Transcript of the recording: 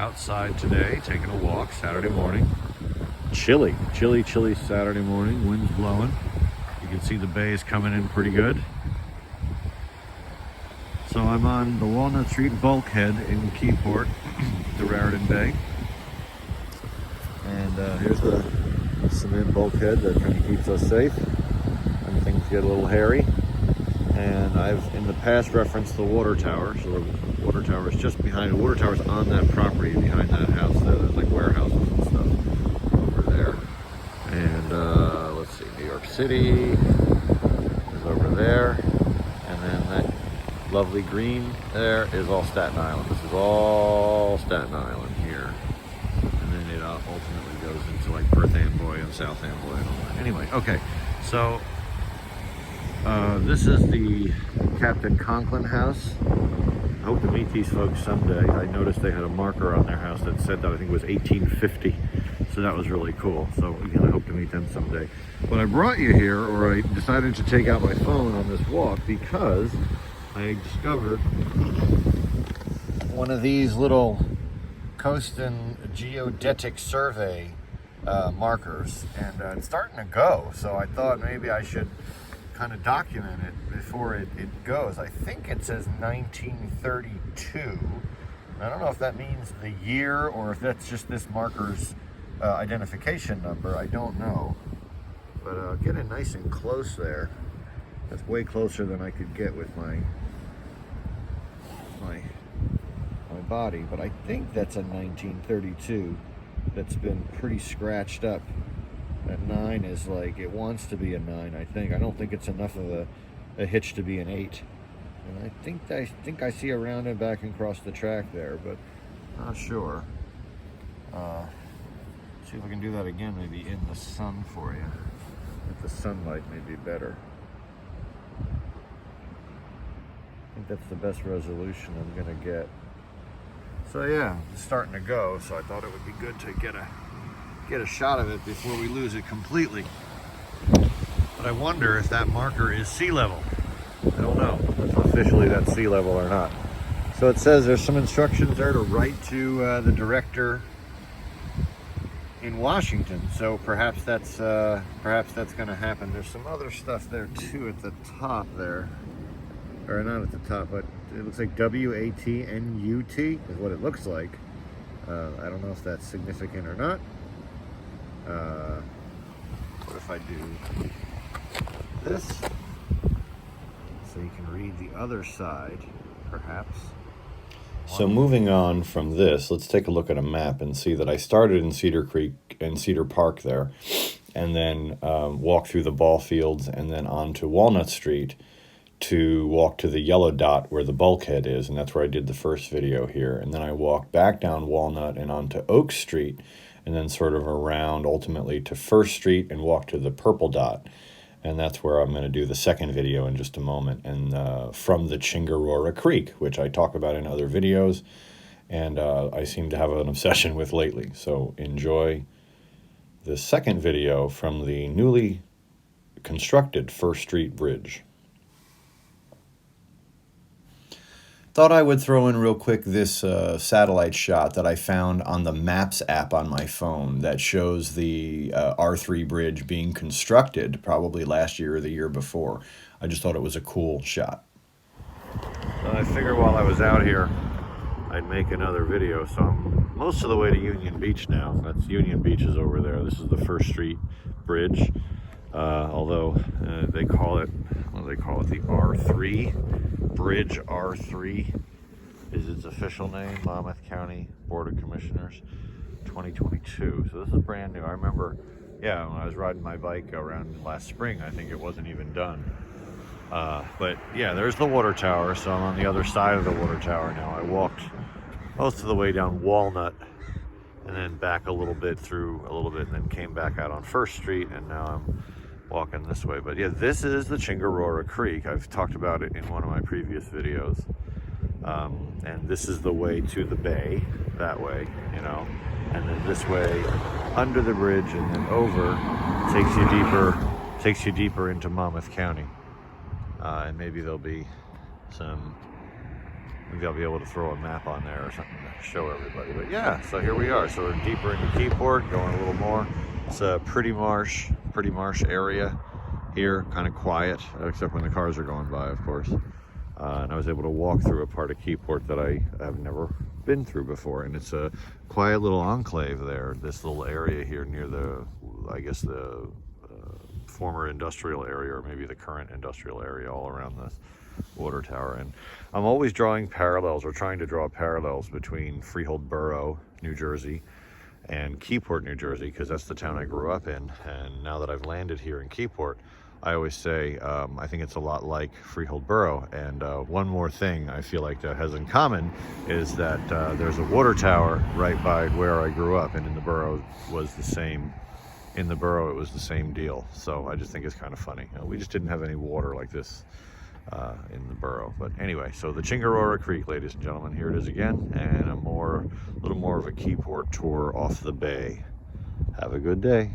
outside today, taking a walk, Saturday morning. Chilly Saturday morning, wind's blowing. You can see the bay is coming in pretty good. So I'm on the Walnut Street bulkhead in Keyport, the Raritan Bay. And here's the cement bulkhead that kind of keeps us safe when things get a little hairy. And I've in the past referenced the water tower. So the water tower is just behind. The water tower is on that property behind that house. There's like warehouses and stuff over there. And let's see, New York City is over there. And then that lovely green there is all Staten Island. This is all Staten Island here. And then it ultimately goes into like Perth Amboy and South Amboy and all that. Anyway, okay, so this is the Captain Conklin house. I hope to meet these folks someday. I noticed they had a marker on their house that said that I think it was 1850. So that was really cool. So again, I hope to meet them someday. But I brought you here, or I decided to take out my phone on this walk because I discovered one of these little coast and geodetic survey markers, and it's starting to go. So I thought maybe I should kind of document it before it goes. I think it says 1932. I don't know if that means the year or if that's just this marker's identification number. I don't know. But getting nice and close there. That's way closer than I could get with my body. But I think that's a 1932 that's been pretty scratched up. That 9 is like, it wants to be a 9, I think. I don't think it's enough of a hitch to be an 8. And I think I see a rounded back and across the track there, but not sure. See if I can do that again, maybe in the sun for you. If the sunlight may be better. I think that's the best resolution I'm gonna get. So yeah, it's starting to go, so I thought it would be good to get a shot of it before we lose it completely. But I wonder if that marker is sea level. I don't know if officially that's sea level or not. So it says there's some instructions there to write to the director in Washington. So perhaps that's going to happen. There's some other stuff there too at the top there, or not at the top, but it looks like WATNUT is what it looks like. I don't know if that's significant or not. What if I do this so you can read the other side, perhaps? So moving on from this, let's take a look at a map and see that I started in Cedar Creek and Cedar Park there, and then walked through the ball fields and then on to Walnut Street to walk to the yellow dot where the bulkhead is, and that's where I did the first video here. And then I walked back down Walnut and onto Oak Street, and then sort of around ultimately to First Street and walk to the purple dot. And that's where I'm going to do the second video in just a moment. And from the Chingarora Creek, which I talk about in other videos, and I seem to have an obsession with lately. So enjoy the second video from the newly constructed First Street Bridge. Thought I would throw in real quick this satellite shot that I found on the Maps app on my phone that shows the R3 bridge being constructed probably last year or the year before. I just thought it was a cool shot. I figured while I was out here, I'd make another video. So I'm most of the way to Union Beach now. That's Union Beach is over there. This is the First Street Bridge. Although they call it, what do they call it? The R3. Bridge R3 is its official name, Monmouth County Board of Commissioners, 2022. So this is brand new. I remember, yeah, when I was riding my bike around last spring, I think it wasn't even done. But yeah, there's the water tower. So I'm on the other side of the water tower now. I walked most of the way down Walnut and then back a little bit through a little bit and then came back out on First Street, and now I'm walking this way. But yeah, this is the Chingarora Creek. I've talked about it in one of my previous videos. And this is the way to the bay, that way, you know, and then this way under the bridge and then over takes you deeper into Monmouth County. And maybe there'll be some maybe I'll be able to throw a map on there or something to show everybody. But yeah, so here we are. So we're deeper into Keyport, going a little more. It's a pretty marsh area here, kind of quiet, except when the cars are going by, of course. And I was able to walk through a part of Keyport that I have never been through before, and it's a quiet little enclave there, this little area here near the, I guess the former industrial area, or maybe the current industrial area, all around this water tower. And I'm always drawing parallels, or trying to draw parallels, between Freehold Borough, New Jersey, and Keyport, New Jersey, because that's the town I grew up in. And now that I've landed here in Keyport, I always say I think it's a lot like Freehold Borough. And one more thing I feel like that has in common is that there's a water tower right by where I grew up, and in the borough was the same. In the borough, it was the same deal. So I just think it's kind of funny. We just didn't have any water like this in the borough. But anyway, so the Chingarora Creek, ladies and gentlemen, here it is again, and a little more of a Keyport tour off the bay. Have a good day.